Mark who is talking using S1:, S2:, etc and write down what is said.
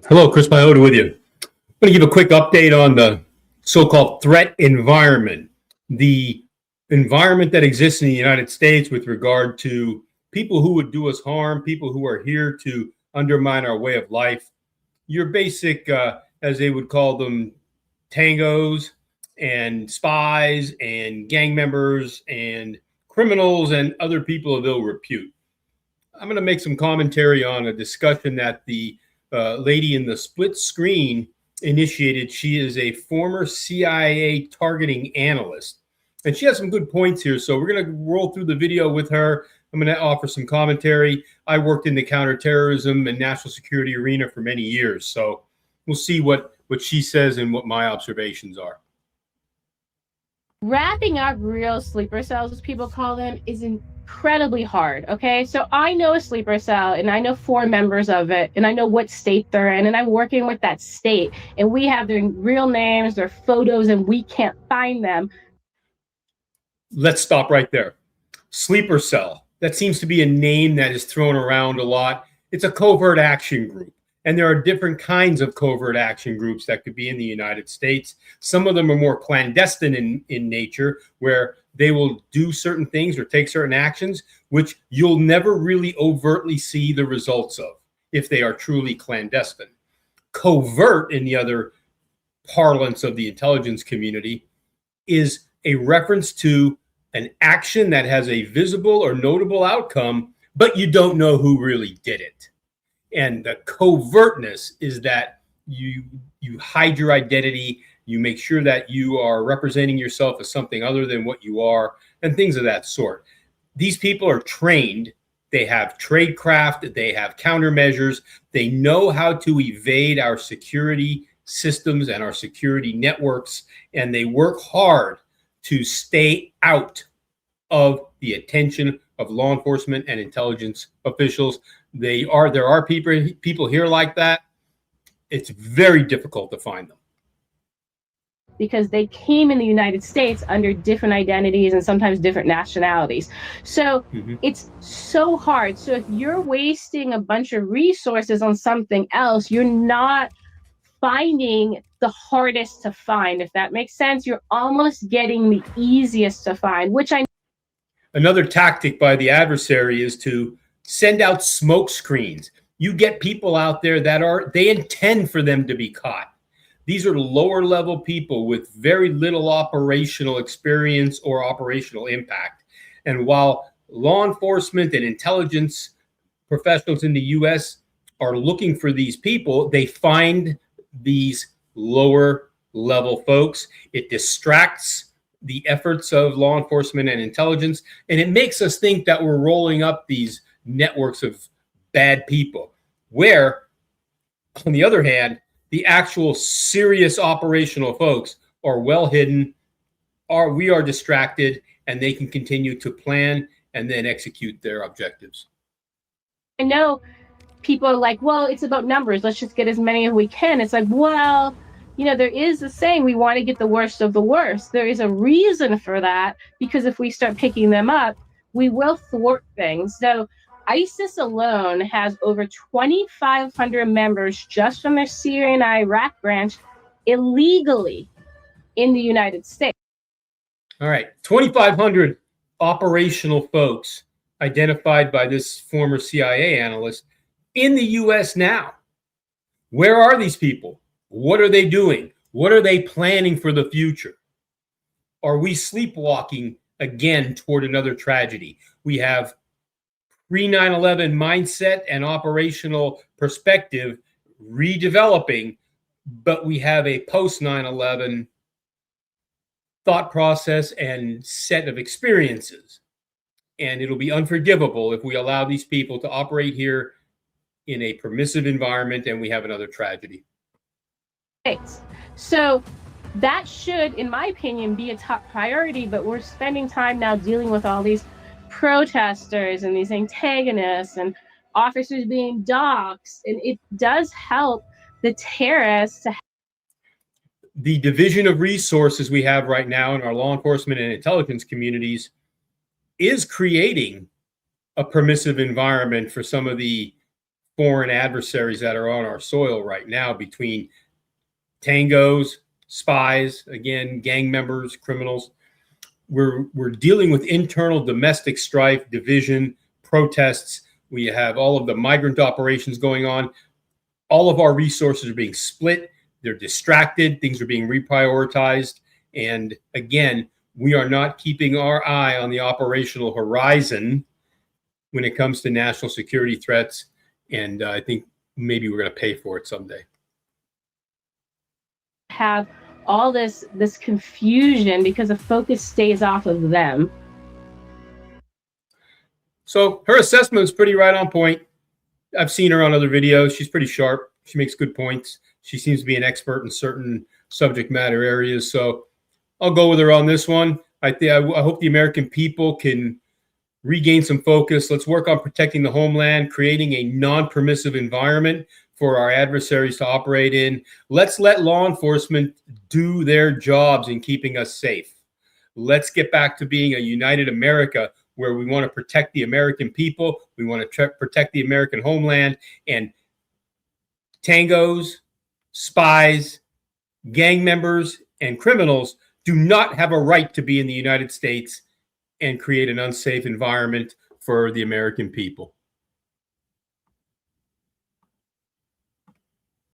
S1: Hello, Chris Piehota with you. I'm going to give a quick update on the so-called threat environment, the environment that exists in the United States with regard to people who would do us harm, people who are here to undermine our way of life. Your basic, as they would call them, Tangos and spies and gang members and criminals and other people of ill repute. I'm going to make some commentary on a discussion that the lady in the split screen initiated. She is a former CIA targeting analyst, and she has some good points here. So we're going to roll through the video with her. I'm going to offer some commentary. I worked in the counterterrorism and national security arena for many years. So we'll see what she says and what my observations are.
S2: Wrapping up real sleeper cells, as people call them, is incredibly hard. Okay, so I know a sleeper cell and I know 4 members of it, and I know what state they're in, and I'm working with that state, and we have their real names, their photos, and we can't find them.
S1: Let's stop right there. Sleeper cell. That seems to be a name that is thrown around a lot. It's a covert action group. And there are different kinds of covert action groups that could be in the United States. Some of them are more clandestine in nature, where they will do certain things or take certain actions, which you'll never really overtly see the results of if they are truly clandestine. Covert, in the other parlance of the intelligence community, is a reference to an action that has a visible or notable outcome, but you don't know who really did it. And the covertness is that you hide your identity, you make sure that you are representing yourself as something other than what you are, and things of that sort. These people are trained. They have tradecraft, they have countermeasures, they know how to evade our security systems and our security networks, and they work hard to stay out of the attention of law enforcement and intelligence officials. There are people here like that. It's very difficult to find them.
S2: Because they came in the United States under different identities and sometimes different nationalities. So it's so hard. So if you're wasting a bunch of resources on something else, you're not finding the hardest to find, if that makes sense. You're almost getting the easiest to find, which I...
S1: Another tactic by the adversary is to send out smoke screens. You get people out there that they intend for them to be caught. These are lower level people with very little operational experience or operational impact. And while law enforcement and intelligence professionals in the US are looking for these people, they find these lower level folks. It distracts the efforts of law enforcement and intelligence, and it makes us think that we're rolling up these networks of bad people, where, on the other hand, the actual serious operational folks are well hidden, we are distracted, and they can continue to plan and then execute their objectives.
S2: I know people are like, well, it's about numbers. Let's just get as many as we can. It's like, well, you know, there is a saying, we want to get the worst of the worst. There is a reason for that, because if we start picking them up, we will thwart things. So ISIS alone has over 2,500 members just from their Syria and Iraq branch illegally in the United States.
S1: All right, 2,500 operational folks identified by this former CIA analyst in the US now. Where are these people? What are they doing? What are they planning for the future? Are we sleepwalking again toward another tragedy? We have pre-9/11 mindset and operational perspective redeveloping, but we have a post-9/11 thought process and set of experiences. And it'll be unforgivable if we allow these people to operate here in a permissive environment and we have another tragedy.
S2: So that should, in my opinion, be a top priority, but we're spending time now dealing with all these protesters and these antagonists and officers being doxxed, and it does help the terrorists to...
S1: The division of resources we have right now in our law enforcement and intelligence communities is creating a permissive environment for some of the foreign adversaries that are on our soil right now, between Tangos, spies, again, gang members, criminals. We're dealing with internal domestic strife, division, protests. We have all of the migrant operations going on. All of our resources are being split. They're distracted. Things are being reprioritized. And again, we are not keeping our eye on the operational horizon when it comes to national security threats. And I think maybe we're going to pay for it someday.
S2: Have all this confusion because the focus stays off of them.
S1: So her assessment is pretty right on point. I've seen her on other videos. She's pretty sharp. She makes good points. She seems to be an expert in certain subject matter areas. So I'll go with her on this one. I hope the American people can regain some focus. Let's work on protecting the homeland, creating a non-permissive environment for our adversaries to operate in. Let's let law enforcement do their jobs in keeping us safe. Let's get back to being a united America, where we want to protect the American people. We want to protect the American homeland. And Tangos, spies, gang members, and criminals do not have a right to be in the United States and create an unsafe environment for the American people.